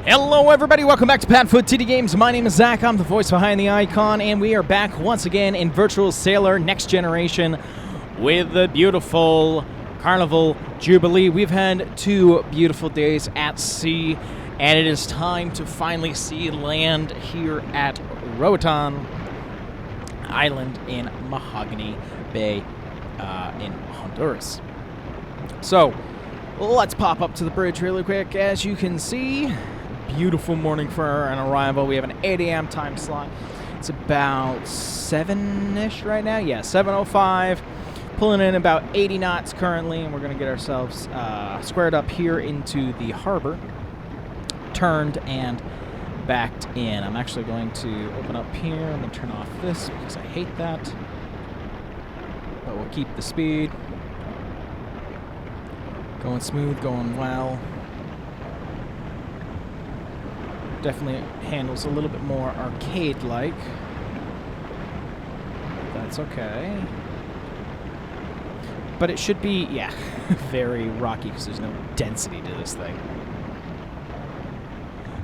Hello everybody, welcome back to PadFootTD Games. My name is Zach, I'm the voice behind the icon, and we are back once again in Virtual Sailor Next Generation with the beautiful Carnival Jubilee. We've had 2 beautiful days at sea, and it is time to finally see land here at Roatan Island in Mahogany Bay in Honduras. So, let's pop up to the bridge really quick. As you can see, beautiful morning for an arrival. We have an 8 a.m. time slot. It's about 7-ish right now. Yeah, 7:05. Pulling in about 80 knots currently, and we're going to get ourselves squared up here into the harbor, turned and backed in. I'm actually going to open up here and then turn off this because I hate that. But we'll keep the speed. Going smooth, going well. Definitely handles a little bit more arcade-like. That's okay. But it should be, yeah, very rocky because there's no density to this thing.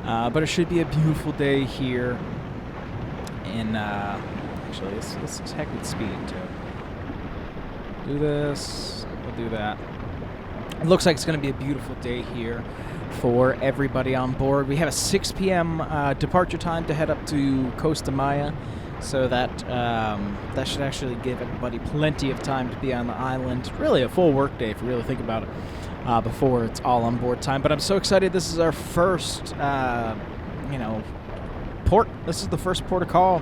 But it should be a beautiful day here. And actually, this is heck with speed too. Do this. We'll do that. It looks like it's going to be a beautiful day here for everybody on board. We have a 6 p.m. Departure time to head up to Costa Maya, so that that should actually give everybody plenty of time to be on the island. Really a full work day if you really think about it, before it's all on board time. But I'm so excited. This is our first, port. This is the first port of call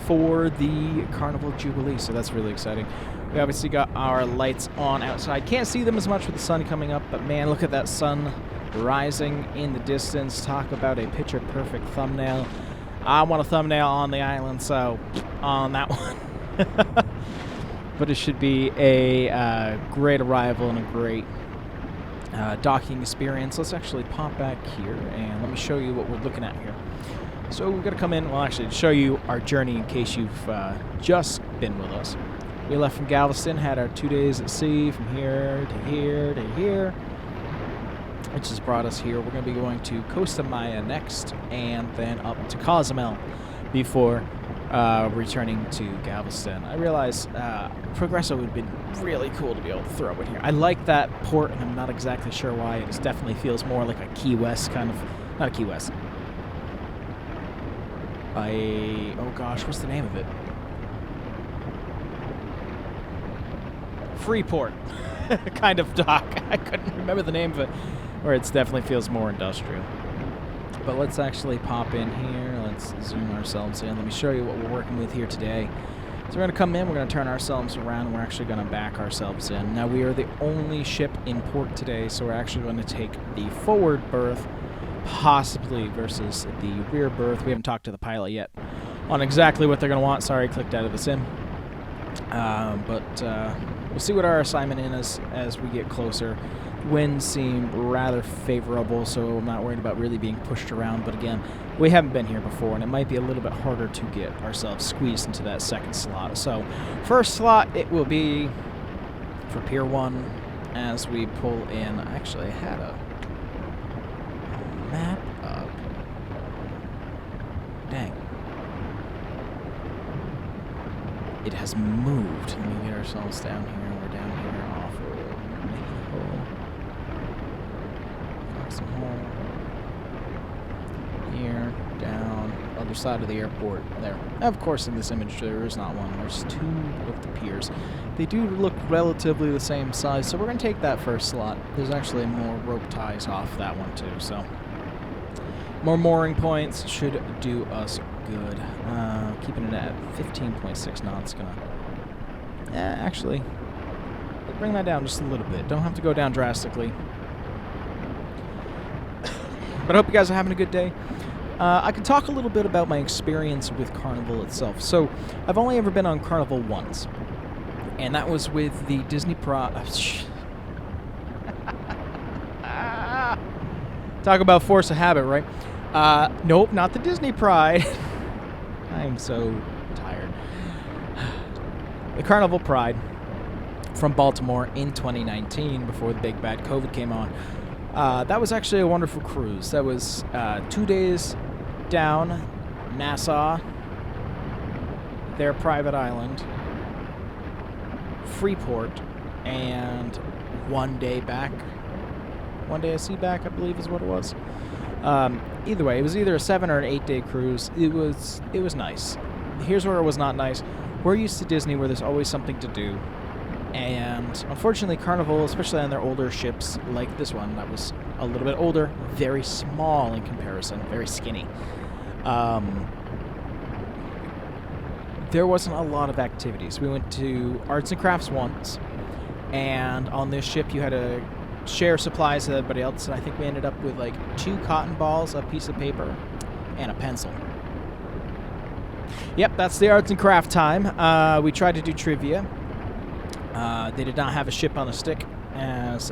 for the Carnival Jubilee, so that's really exciting. We obviously got our lights on outside. Can't see them as much with the sun coming up, but man, look at that sun rising in the distance. Talk about a picture-perfect thumbnail. I want a thumbnail on the island, so on that one. But it should be a great arrival and a great docking experience. Let's actually pop back here and let me show you what we're looking at here. So we're going to come in, well actually to show you our journey in case you've just been with us. We left from Galveston, had our 2 days at sea from here to here to here, which has brought us here. We're going to be going to Costa Maya next, and then up to Cozumel before returning to Galveston. I realize Progresso would have been really cool to be able to throw in here. I like that port, and I'm not exactly sure why. It just definitely feels more like a Key West kind of, not a Key West. Oh gosh, what's the name of it? Freeport kind of dock. I couldn't remember the name of it. Where it definitely feels more industrial. But let's actually pop in here. Let's zoom ourselves in. Let me show you what we're working with here today. So we're going to come in, we're going to turn ourselves around, and we're actually going to back ourselves in. Now we are the only ship in port today, so we're actually going to take the forward berth, possibly versus the rear berth. We haven't talked to the pilot yet on exactly what they're going to want. Sorry, I clicked out of the sim. We'll see what our assignment is as we get closer. Winds seem rather favorable, so I'm not worried about really being pushed around. But again, we haven't been here before, and it might be a little bit harder to get ourselves squeezed into that second slot. So first slot, it will be for Pier 1 as we pull in. I actually had a map up. Dang. It has moved. Let me get ourselves down here. We're down here off of home. Here, down, other side of the airport. There. Of course, in this image, there is not one. There's 2 of the piers. They do look relatively the same size, so we're going to take that first slot. There's actually more rope ties off that one, too, so more mooring points should do us good. Keeping it at 15.6 knots. Gonna actually bring that down just a little bit. Don't have to go down drastically. But I hope you guys are having a good day. I can talk a little bit about my experience with Carnival itself. So I've only ever been on Carnival once, and that was with the Disney Talk about force of habit, right? Nope, not the Disney Pride. I'm so tired. The Carnival Pride from Baltimore in 2019, before the big bad COVID came on. That was actually a wonderful cruise. That was 2 days down Nassau, their private island, Freeport, and 1 day back. 1 day of sea back, I believe is what it was. Either way, it was either a 7 or an 8 day cruise. It was nice. Here's where it was not nice. We're used to Disney where there's always something to do. And unfortunately, Carnival, especially on their older ships like this one, that was a little bit older, very small in comparison, very skinny. There wasn't a lot of activities. We went to arts and crafts once, and on this ship you had to share supplies with everybody else, and I think we ended up with like 2 cotton balls, a piece of paper, and a pencil. Yep, that's the arts and craft time. We tried to do trivia. They did not have a ship on a stick, as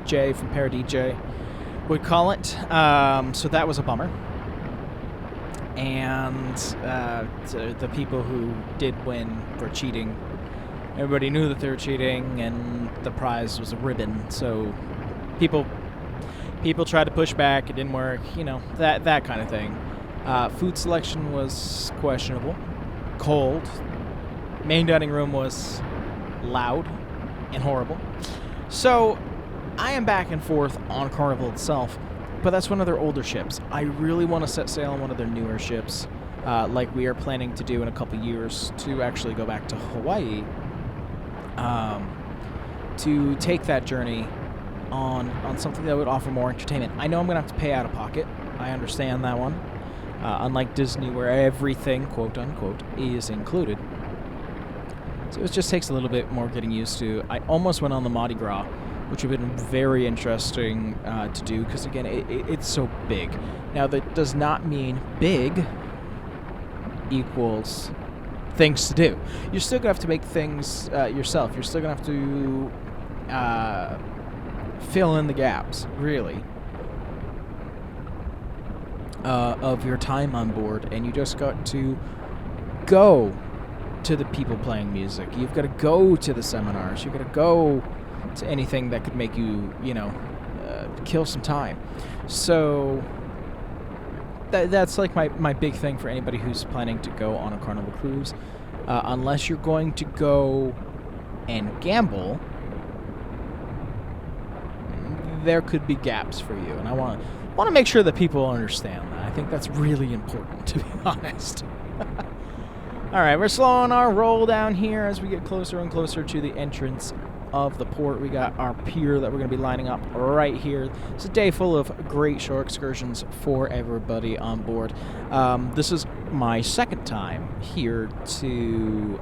Jay from PadFootTD would call it, so that was a bummer. And the people who did win were cheating. Everybody knew that they were cheating, and the prize was a ribbon. So people tried to push back. It didn't work. You know, that kind of thing. Food selection was questionable. Cold. Main dining room was loud and horrible. So I am back and forth on Carnival itself, but that's one of their older ships. I really want to set sail on one of their newer ships, like we are planning to do in a couple years, to actually go back to Hawaii, to take that journey on something that would offer more entertainment. I know I'm going to have to pay out of pocket. I understand that one. Unlike Disney, where everything, quote unquote, is included. So it just takes a little bit more getting used to. I almost went on the Mardi Gras, which would have been very interesting to do, because again, it's so big. Now, that does not mean big equals things to do. You're still going to have to make things yourself. You're still going to have to fill in the gaps, really, of your time on board, and you just got to go to the people playing music. You've got to go to the seminars. You've got to go to anything that could make you, kill some time. So that's like my big thing for anybody who's planning to go on a Carnival cruise. Unless you're going to go and gamble, there could be gaps for you. And I want to make sure that people understand that. I think that's really important, to be honest. All right, we're slowing our roll down here as we get closer and closer to the entrance of the port. We got our pier that we're going to be lining up right here. It's a day full of great shore excursions for everybody on board. This is my second time here to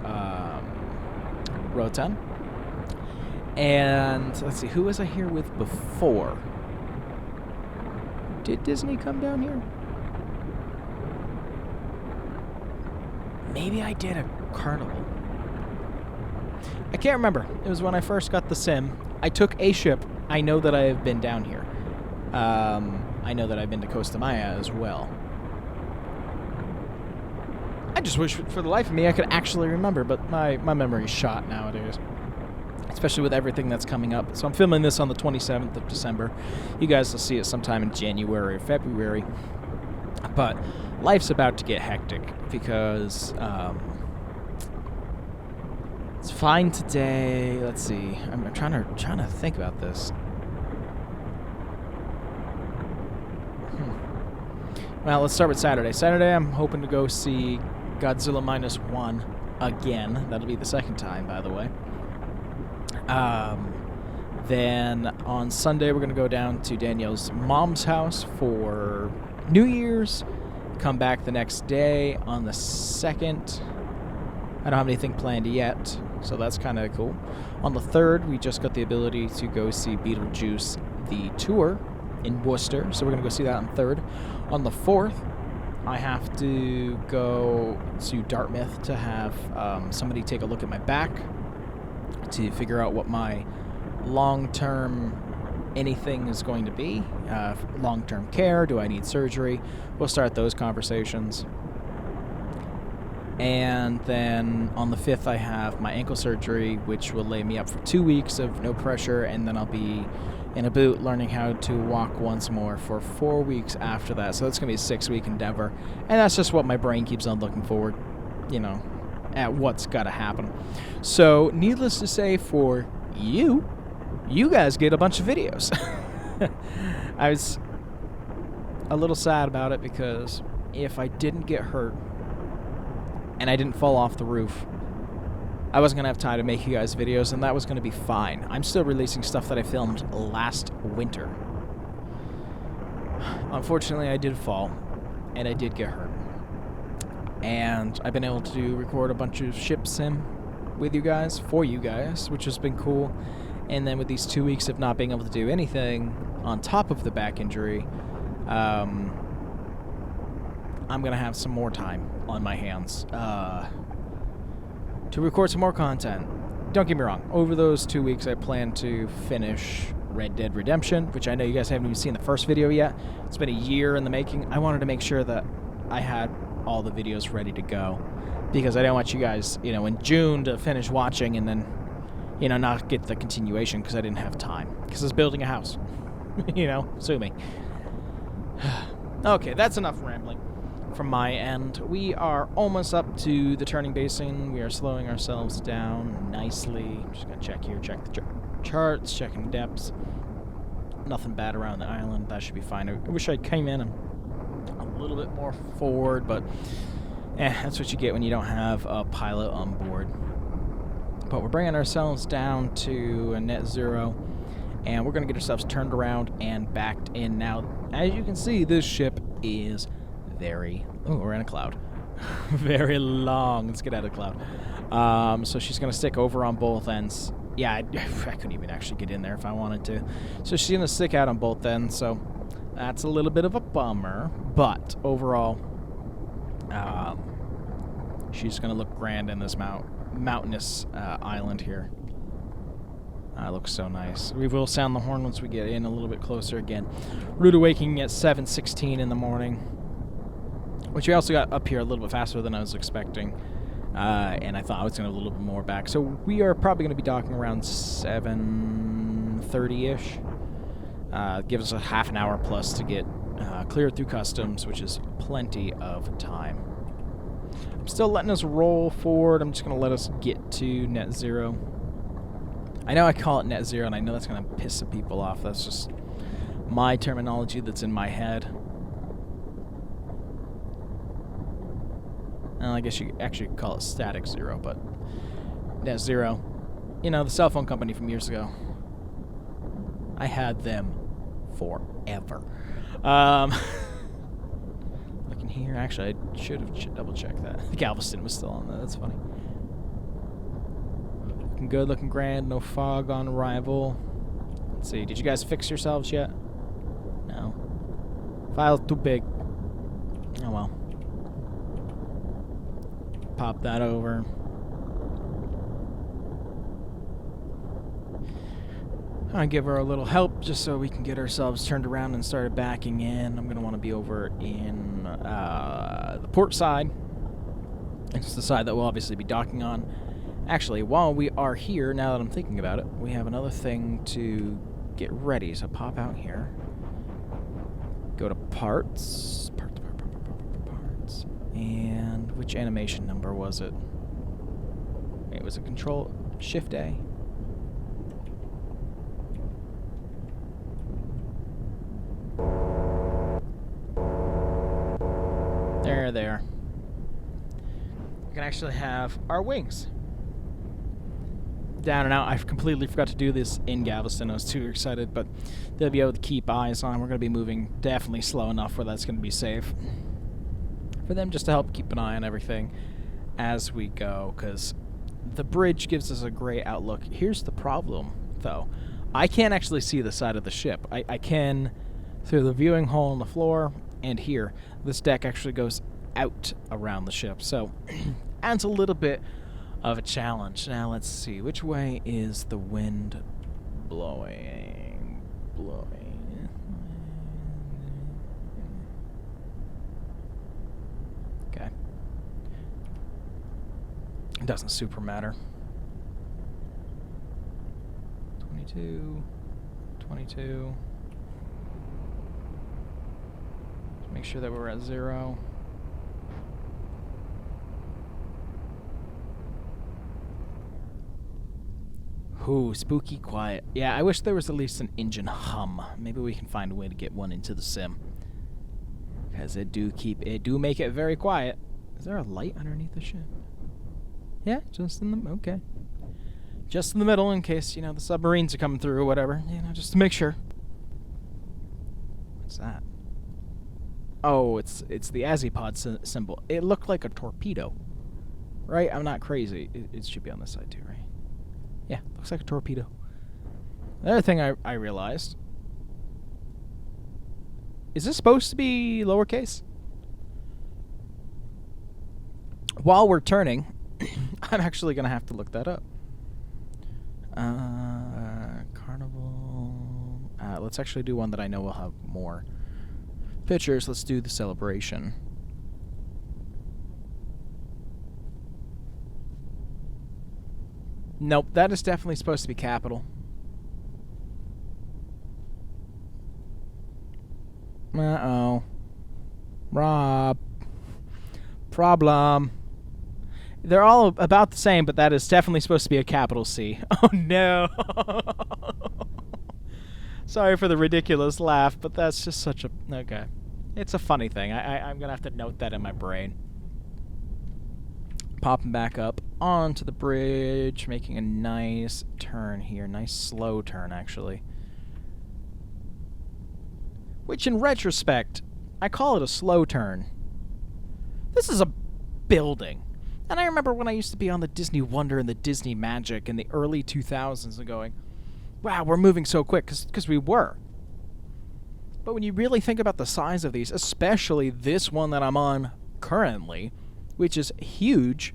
Roatan. And let's see, who was I here with before? Did Disney come down here? Maybe I did a Carnival. I can't remember. It was when I first got the sim. I took a ship. I know that I have been down here. I know that I've been to Costa Maya as well. I just wish for the life of me I could actually remember, but my memory's shot nowadays. Especially with everything that's coming up. So I'm filming this on the 27th of December. You guys will see it sometime in January or February. But life's about to get hectic because it's fine today. Let's see. I'm trying to think about this. Well, let's start with Saturday. Saturday, I'm hoping to go see Godzilla -1 again. That'll be the second time, by the way. Then on Sunday, we're going to go down to Danielle's mom's house for New Year's. Come back the next day on the 2nd. I don't have anything planned yet, so that's kind of cool. On the 3rd, we just got the ability to go see Beetlejuice, the tour, in Worcester, so we're going to go see that on the 3rd. On the 4th, I have to go to Dartmouth to have somebody take a look at my back to figure out what my long-term anything is going to be. Long-term care, do I need surgery? We'll start those conversations. And then on the 5th, I have my ankle surgery, which will lay me up for 2 weeks of no pressure, and then I'll be in a boot, learning how to walk once more for 4 weeks after that. So that's going to be a 6-week endeavor. And that's just what my brain keeps on looking forward, you know, at what's got to happen. So needless to say, for you guys get a bunch of videos. I was a little sad about it because if I didn't get hurt and I didn't fall off the roof, I wasn't going to have time to make you guys videos, and that was going to be fine. I'm still releasing stuff that I filmed last winter. Unfortunately, I did fall, and I did get hurt. And I've been able to record a bunch of ship sim with you guys, for you guys, which has been cool. And then with these 2 weeks of not being able to do anything on top of the back injury, I'm going to have some more time on my hands to record some more content. Don't get me wrong, over those 2 weeks I plan to finish Red Dead Redemption, which I know you guys haven't even seen the first video yet. It's been a year in the making. I wanted to make sure that I had all the videos ready to go, because I don't want you guys, you know, in June to finish watching and then, you know, not get the continuation because I didn't have time, because I was building a house. You know, sue me. Okay, that's enough rambling from my end. We are almost up to the turning basin. We are slowing ourselves down nicely. I'm just going to check here, check the charts, checking depths. Nothing bad around the island. That should be fine. I wish I came in a little bit more forward, but that's what you get when you don't have a pilot on board. But we're bringing ourselves down to a net zero, and we're going to get ourselves turned around and backed in. Now, as you can see, this ship is very... Oh, we're in a cloud. Very long. Let's get out of the cloud. So she's going to stick over on both ends. Yeah, I couldn't even actually get in there if I wanted to. So she's going to stick out on both ends, so that's a little bit of a bummer. But overall, she's going to look grand in this mountainous island here. Looks so nice. We will sound the horn once we get in a little bit closer again. Rude awakening at 7:16 in the morning, which we also got up here a little bit faster than I was expecting. And I thought I was going to have a little bit more back. So we are probably going to be docking around 7:30-ish. Gives us a half an hour plus to get cleared through customs, which is plenty of time. I'm still letting us roll forward. I'm just going to let us get to net zero. I know I call it net zero, and I know that's going to piss some people off. That's just my terminology that's in my head. Well, I guess you actually call it static zero, but net zero. You know, the cell phone company from years ago. I had them forever. Looking here, actually, I should have double-checked that. Galveston was still on that. That's funny. Looking good, looking grand. No fog on arrival. Let's see. Did you guys fix yourselves yet? No. File's too big. Oh, well. Pop that over. I'll give her a little help just so we can get ourselves turned around and started backing in. I'm going to want to be over in the port side. It's the side that we'll obviously be docking on. Actually, while we are here, now that I'm thinking about it, we have another thing to get ready. So pop out here. Go to parts. Parts. And which animation number was it? Wait, was it Control Shift A? There. We can actually have our wings down and out. I completely forgot to do this in Galveston. I was too excited, but they'll be able to keep eyes on. We're going to be moving definitely slow enough where that's going to be safe for them, just to help keep an eye on everything as we go, because the bridge gives us a great outlook. Here's the problem, though. I can't actually see the side of the ship. I can through the viewing hole on the floor, and here. This deck actually goes out around the ship, so adds a little bit of a challenge. Now let's see, which way is the wind blowing? Okay. It doesn't super matter. 22, 22. Just make sure that we're at 0. Ooh, spooky quiet. Yeah, I wish there was at least an engine hum. Maybe we can find a way to get one into the sim. Because it do make it very quiet. Is there a light underneath the ship? Yeah, just in the, okay. Just in the middle in case, you know, the submarines are coming through or whatever. You know, just to make sure. What's that? Oh, it's the Azipod symbol. It looked like a torpedo. Right? I'm not crazy. It should be on this side too, right? Yeah, looks like a torpedo. The other thing I realized. Is this supposed to be lowercase? While we're turning, I'm actually going to have to look that up. Carnival. Let's actually do one that I know will have more pictures. Let's do the celebration. Nope, that is definitely supposed to be capital. Uh-oh. Rob. Problem. They're all about the same, but that is definitely supposed to be a capital C. Oh, no. Sorry for the ridiculous laugh, but that's just such a... Okay. It's a funny thing. I'm going to have to note that in my brain. Popping back up onto the bridge, making a nice turn here. Nice slow turn, actually. Which, in retrospect, I call it a slow turn. This is a building. And I remember when I used to be on the Disney Wonder and the Disney Magic in the early 2000s and going, wow, we're moving so quick, because we were. But when you really think about the size of these, especially this one that I'm on currently, which is huge.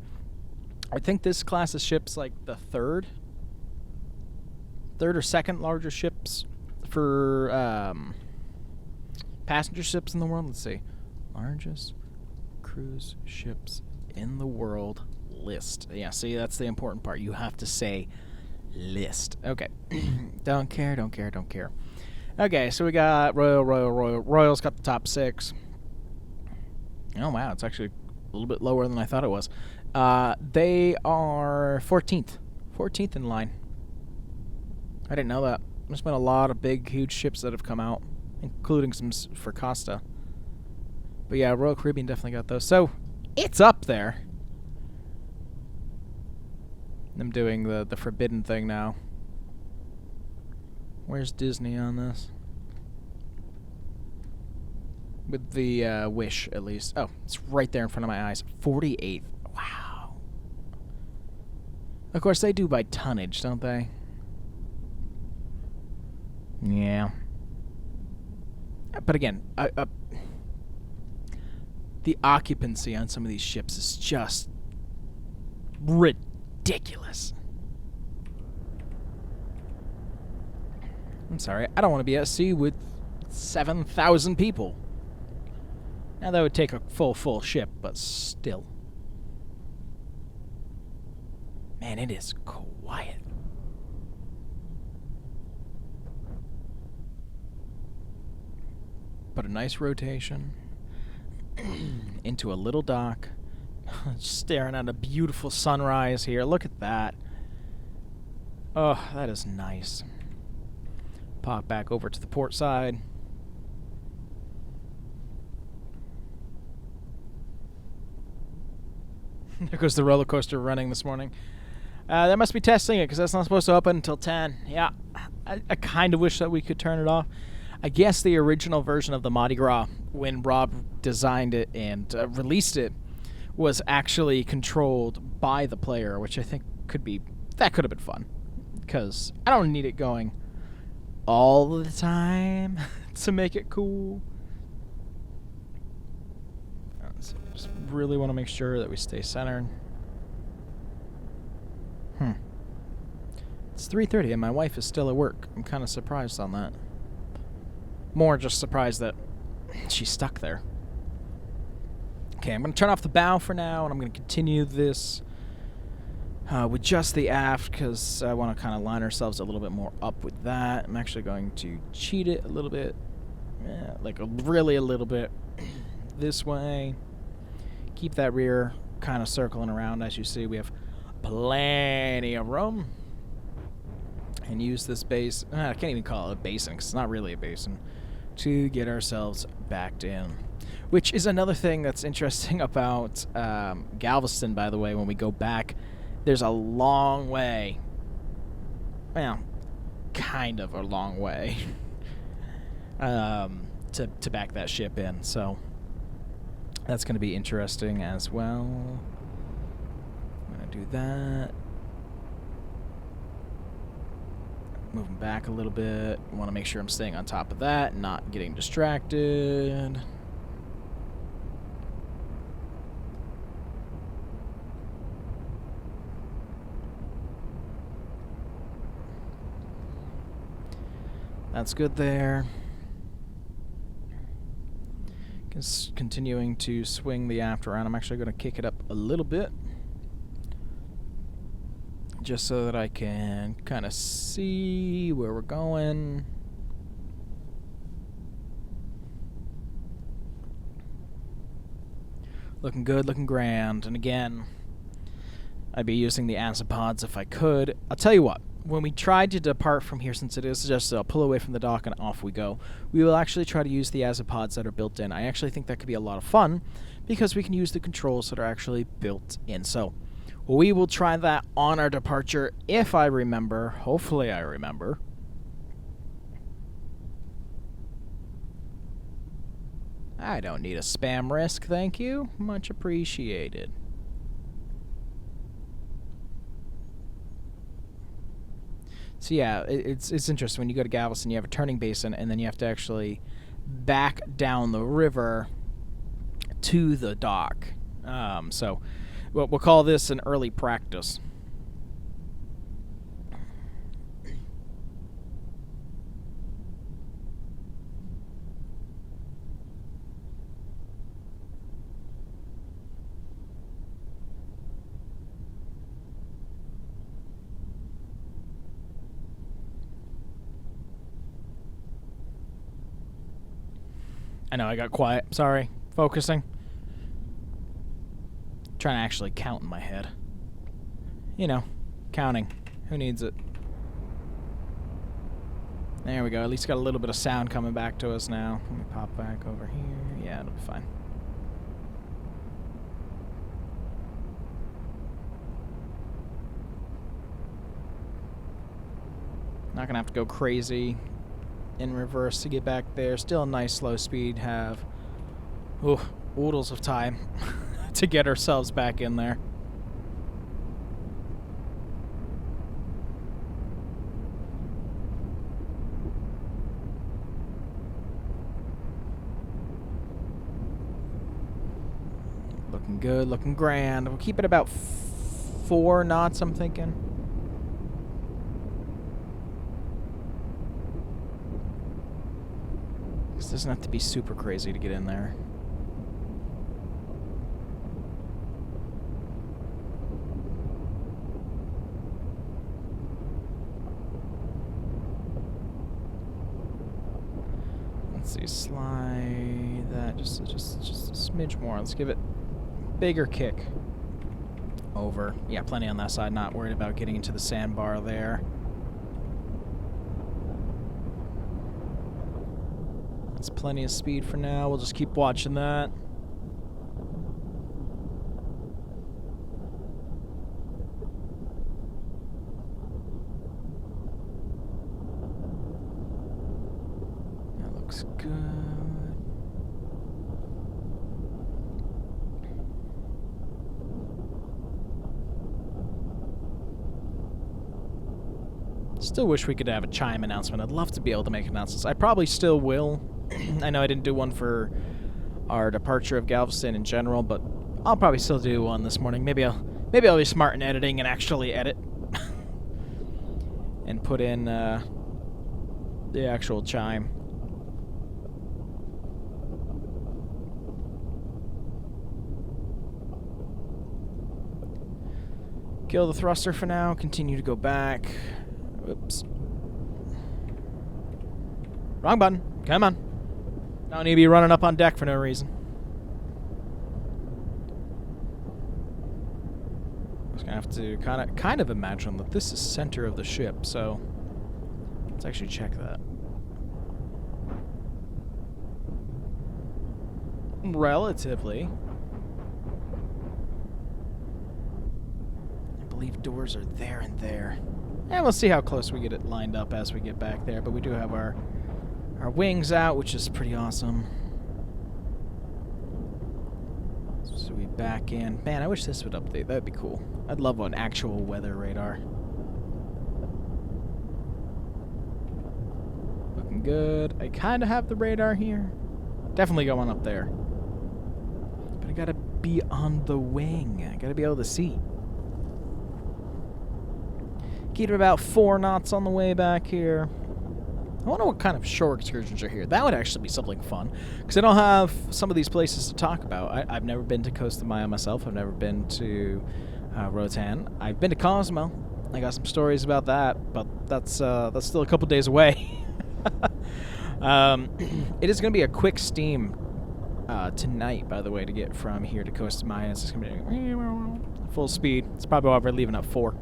I think this class of ships like the third or second largest ships for passenger ships in the world. Let's see. Largest cruise ships in the world list. Yeah, see, that's the important part. You have to say list. Okay. Don't care. Okay, so we got Royal's got the top 6. Oh, wow. It's actually a little bit lower than I thought it was. They are 14th. 14th in line. I didn't know that. There's been a lot of big, huge ships that have come out, including some for Costa. But yeah, Royal Caribbean definitely got those. So, it's up there. I'm doing the forbidden thing now. Where's Disney on this? With the Wish, at least. Oh, it's right there in front of my eyes. 48th. Wow. Of course, they do by tonnage, don't they? Yeah. But again, the occupancy on some of these ships is just ridiculous. I'm sorry, I don't want to be at sea with 7,000 people. Now that would take a full ship, but still. Man, it is quiet. But a nice rotation into a little dock. Staring at a beautiful sunrise here. Look at that. Oh, that is nice. Pop back over to the port side. There goes the roller coaster running this morning. They must be testing it because that's not supposed to open until 10. Yeah, I kind of wish that we could turn it off. I guess the original version of the Mardi Gras, when Rob designed it and released it, was actually controlled by the player, which I think could have been fun. Because I don't need it going all the time to make it cool. So just really want to make sure that we stay centered. It's 3:30 and my wife is still at work. I'm kind of surprised on that. More just surprised that she's stuck there. Okay, I'm going to turn off the bow for now, and I'm going to continue this with just the aft, because I want to kind of line ourselves a little bit more up with that. I'm actually going to cheat it a little bit, like really a little bit this way. Keep that rear kind of circling around. As you see, we have plenty of room. And use this base, I can't even call it a basin because it's not really a basin, to get ourselves backed in. Which is another thing that's interesting about Galveston, by the way. When we go back, there's a long way, well, kind of a long way, to back that ship in. So that's going to be interesting as well. I'm going to do that. Moving back a little bit. Want to make sure I'm staying on top of that, not getting distracted. That's good there. Continuing to swing the aft around. I'm actually going to kick it up a little bit, just so that I can kind of see where we're going. Looking good, looking grand. And again, I'd be using the azipods if I could. I'll tell you what, when we try to depart from here, since it is just a pull away from the dock and off we go, we will actually try to use the azipods that are built in. I actually think that could be a lot of fun because we can use the controls that are actually built in. So we will try that on our departure if I remember. Hopefully I remember. I don't need a spam risk, thank you. Much appreciated. So yeah, it's interesting. When you go to Galveston, you have a turning basin, and then you have to actually back down the river to the dock. So we'll call this an early practice. I know I got quiet. Sorry. Focusing. Trying to actually count in my head. You know, counting. Who needs it? There we go. At least got a little bit of sound coming back to us now. Let me pop back over here. Yeah, it'll be fine. Not gonna have to go crazy in reverse to get back there. Still a nice slow speed. Have oodles of time to get ourselves back in there. Looking good, looking grand. We'll keep it about 4 knots, I'm thinking. This doesn't have to be super crazy to get in there. Let's see, slide that just a smidge more. Let's give it bigger kick over. Yeah, plenty on that side. Not worried about getting into the sandbar there. That's plenty of speed for now. We'll just keep watching that. That looks good. Still wish we could have a chime announcement. I'd love to be able to make announcements. I probably still will. I know I didn't do one for our departure of Galveston in general, but I'll probably still do one this morning. Maybe I'll be smart in editing and actually edit and put in the actual chime. Kill the thruster for now. Continue to go back. Oops. Wrong button. Come on. Don't need to be running up on deck for no reason. Just gonna have to kind of imagine that this is center of the ship, so let's actually check that. Relatively. I believe doors are there and there. And we'll see how close we get it lined up as we get back there, but we do have our wings out, which is pretty awesome. So we back in. Man, I wish this would update. That'd be cool. I'd love an actual weather radar. Looking good. I kind of have the radar here. Definitely got one up there. But I gotta be on the wing. I gotta be able to see. Keep about 4 knots on the way back here. I wonder what kind of shore excursions are here. That would actually be something fun, because I don't have some of these places to talk about. I've never been to Costa Maya myself. I've never been to Roatan. I've been to Cozumel. I got some stories about that, but that's still a couple days away. It is going to be a quick steam tonight, by the way, to get from here to Costa Maya. It's just going to be full speed. It's probably why we're leaving at 4.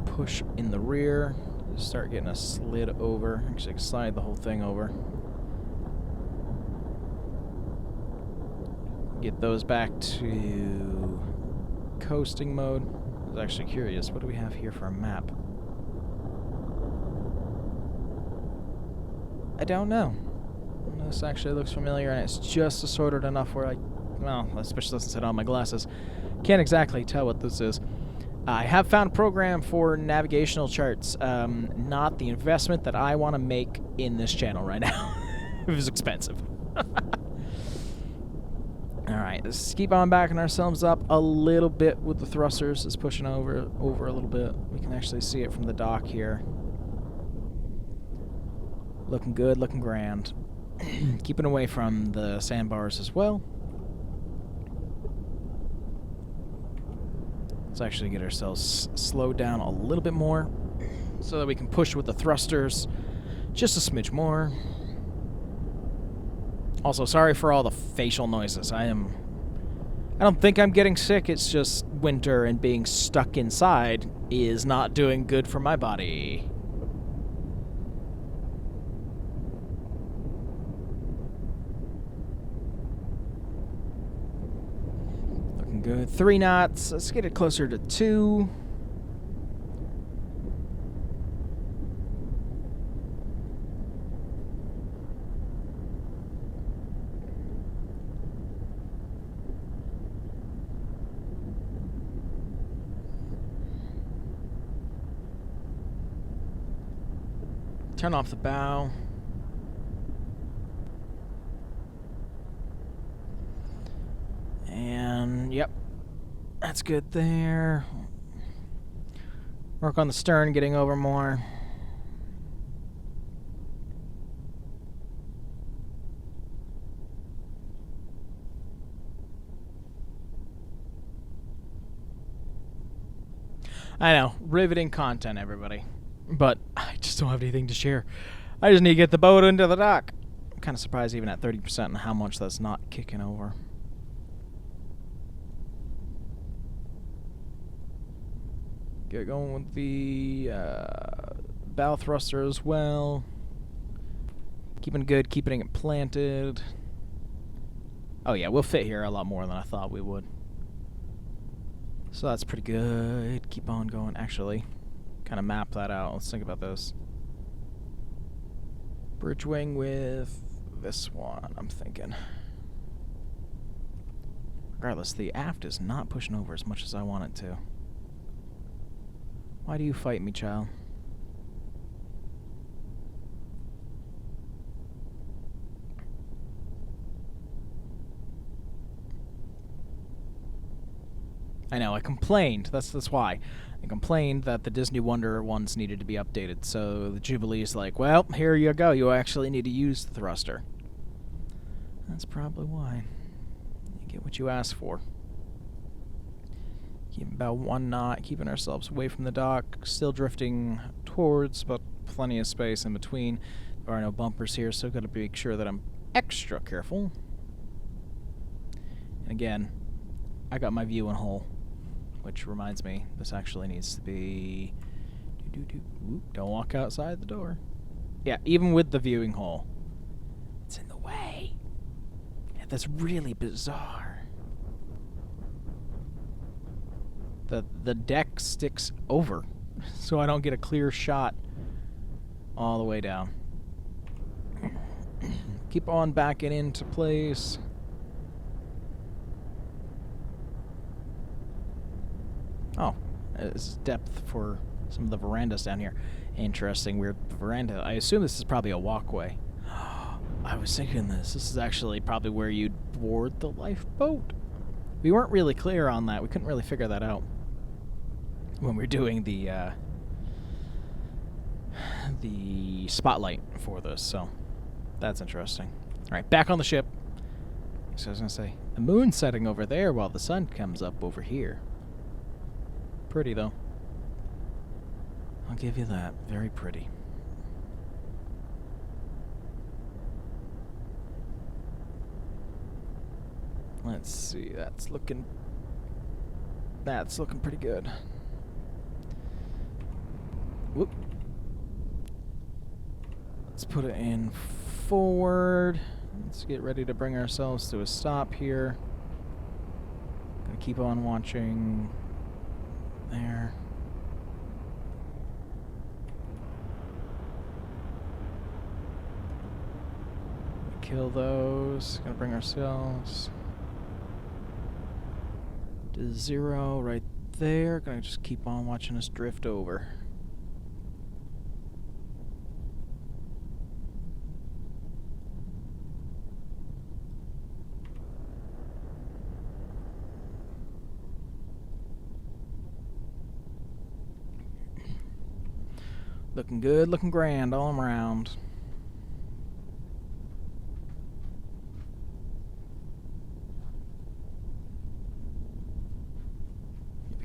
Push in the rear, start getting a slid over. Actually, I can slide the whole thing over. Get those back to coasting mode. I was actually curious, what do we have here for a map? I don't know. This actually looks familiar, and it's just assorted enough where I, well, especially since I don't have my glasses, can't exactly tell what this is. I have found a program for navigational charts, not the investment that I want to make in this channel right now. It was expensive. Alright, let's keep on backing ourselves up a little bit with the thrusters. It's pushing over a little bit. We can actually see it from the dock here. Looking good, looking grand. Keeping away from the sandbars as well. Let's actually get ourselves slowed down a little bit more so that we can push with the thrusters just a smidge more. Also, sorry for all the facial noises. I don't think I'm getting sick. It's just winter, and being stuck inside is not doing good for my body. Good. 3 knots. Let's get it closer to 2. Turn off the bow. And, yep, that's good there. Work on the stern, getting over more. I know, riveting content, everybody. But I just don't have anything to share. I just need to get the boat into the dock. I'm kind of surprised even at 30% and how much that's not kicking over. Get going with the bow thruster as well. Keeping good, keeping it planted. Oh yeah, we'll fit here a lot more than I thought we would. So that's pretty good. Keep on going. Actually, kind of map that out. Let's think about this. Bridge wing with this one, I'm thinking. Regardless, the aft is not pushing over as much as I want it to. Why do you fight me, child? I know, I complained. That's why. I complained that the Disney Wonder ones needed to be updated. So the Jubilee's like, well, here you go. You actually need to use the thruster. That's probably why. You get what you ask for. Keep about 1 knot, keeping ourselves away from the dock, still drifting towards, but plenty of space in between. There are no bumpers here, so gotta make sure that I'm extra careful. And again, I got my viewing hole, which reminds me, this actually needs to be... Oop, don't walk outside the door. Yeah, even with the viewing hole, it's in the way. Yeah, that's really bizarre. The deck sticks over, so I don't get a clear shot all the way down. Keep on backing into place. Oh, this is depth for some of the verandas down here. Interesting, weird veranda. I assume this is probably a walkway. I was thinking this is actually probably where you'd board the lifeboat. We weren't really clear on that. We couldn't really figure that out when we were doing the spotlight for this, so that's interesting. All right, back on the ship. So I was gonna say, the moon's setting over there while the sun comes up over here. Pretty though. I'll give you that. Very pretty. Let's see. That's looking pretty good. Whoop. Let's put it in forward. Let's get ready to bring ourselves to a stop here. Gonna keep on watching there. Kill those. Gonna bring ourselves to 0 right there. Gonna just keep on watching us drift over. Looking good, looking grand all around.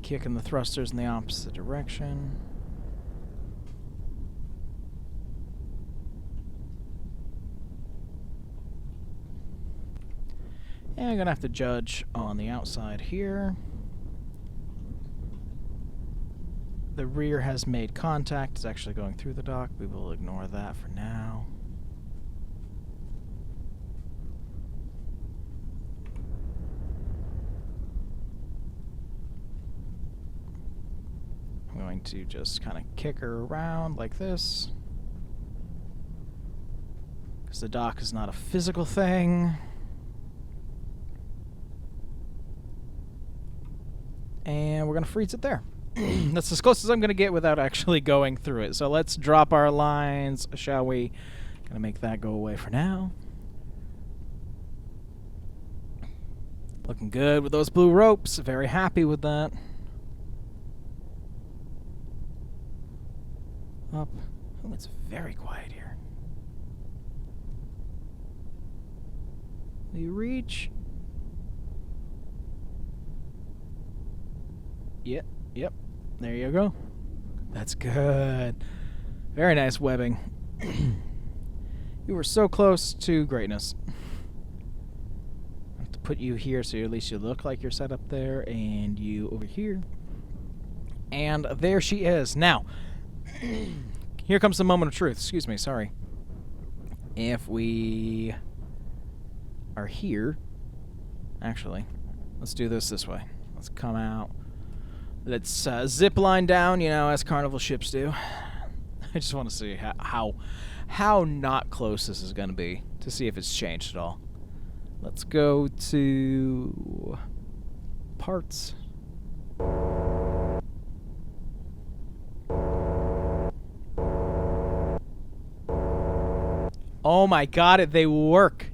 Kicking the thrusters in the opposite direction. And I'm gonna have to judge on the outside here. The rear has made contact. It's actually going through the dock. We will ignore that for now. I'm going to just kind of kick her around like this, because the dock is not a physical thing. And we're going to freeze it there. That's as close as I'm going to get without actually going through it. So let's drop our lines, shall we? Going to make that go away for now. Looking good with those blue ropes. Very happy with that. Up. Oh, it's very quiet here. We reach. Yep. There you go. That's good. Very nice webbing. You were so close to greatness. I have to put you here so at least you look like you're set up there, and you over here. And there she is. Now, here comes the moment of truth. Excuse me, sorry. If we are here, actually, let's do this way. Let's come out. Let's zip line down, you know, as Carnival ships do. I just want to see how not close this is going to be, to see if it's changed at all. Let's go to parts. Oh my god, they work.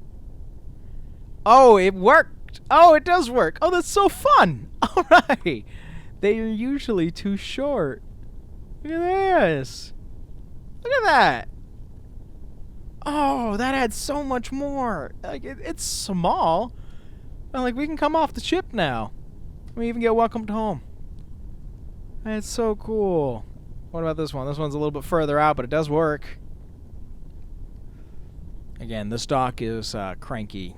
Oh, it worked. Oh, it does work. Oh, that's so fun. All right. They are usually too short. Look at this. Look at that. Oh, that adds so much more. Like, it's small. But, like, we can come off the ship now. We even get welcomed home. That's so cool. What about this one? This one's a little bit further out, but it does work. Again, this dock is cranky.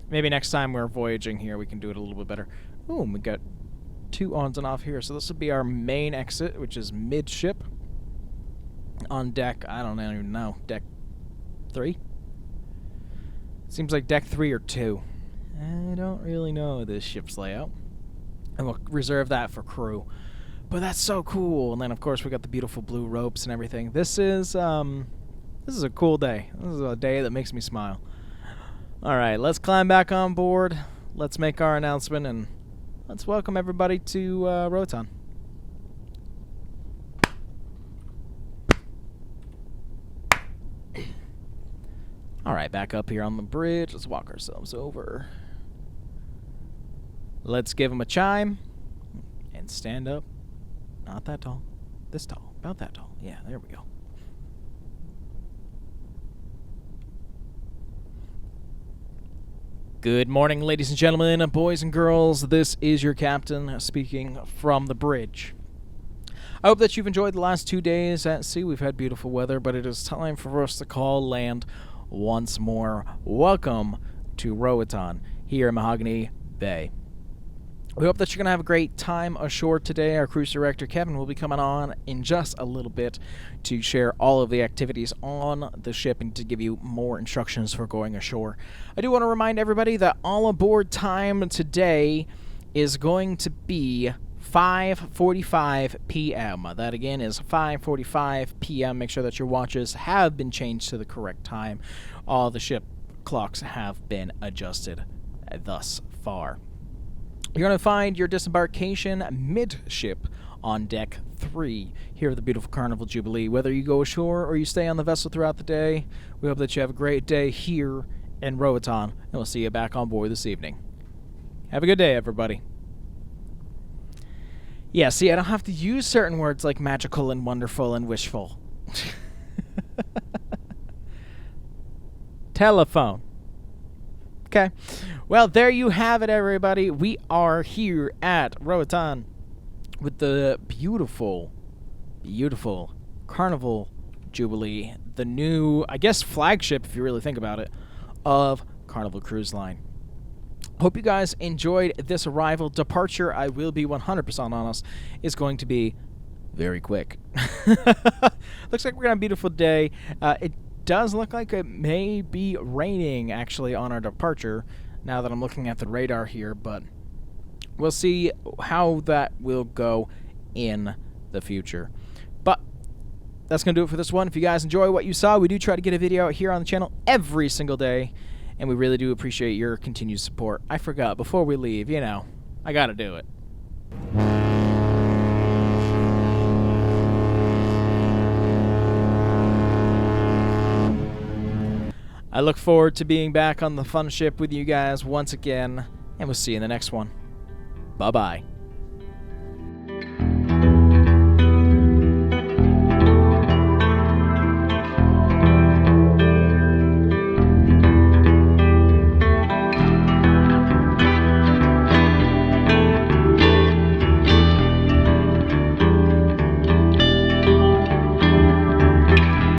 Maybe next time we're voyaging here, we can do it a little bit better. Ooh, we got 2 ons and off here. So this will be our main exit, which is midship. On deck, I don't even know, deck 3? Seems like deck 3 or 2. I don't really know this ship's layout. And we'll reserve that for crew. But that's so cool. And then, of course, we got the beautiful blue ropes and everything. This is a cool day. This is a day that makes me smile. All right, let's climb back on board. Let's make our announcement, and let's welcome everybody to Roatan. All right, back up here on the bridge. Let's walk ourselves over. Let's give them a chime and stand up. Not that tall. This tall. About that tall. Yeah, there we go. Good morning, ladies and gentlemen, boys and girls. This is your captain speaking from the bridge. I hope that you've enjoyed the last 2 days at sea. We've had beautiful weather, but it is time for us to call land once more. Welcome to Roatan here in Mahogany Bay. We hope that you're going to have a great time ashore today. Our cruise director, Kevin, will be coming on in just a little bit to share all of the activities on the ship and to give you more instructions for going ashore. I do want to remind everybody that all aboard time today is going to be 5:45 p.m. That, again, is 5:45 p.m. Make sure that your watches have been changed to the correct time. All the ship clocks have been adjusted thus far. You're going to find your disembarkation midship on deck 3 here at the beautiful Carnival Jubilee. Whether you go ashore or you stay on the vessel throughout the day, we hope that you have a great day here in Roatan, and we'll see you back on board this evening. Have a good day, everybody. Yeah, see, I don't have to use certain words like magical and wonderful and wishful. Telephone. Okay. Well, there you have it, everybody. We are here at Roatan with the beautiful, beautiful Carnival Jubilee, the new, I guess, flagship, if you really think about it, of Carnival Cruise Line. Hope you guys enjoyed this arrival. Departure, I will be 100% honest, is going to be very quick. Looks like we're going to have a beautiful day. It does look like it may be raining, actually, on our departure, now that I'm looking at the radar here, but we'll see how that will go in the future. But that's going to do it for this one. If you guys enjoy what you saw, we do try to get a video out here on the channel every single day, and we really do appreciate your continued support. I forgot, before we leave, you know, I got to do it. I look forward to being back on the fun ship with you guys once again, and we'll see you in the next one. Bye-bye.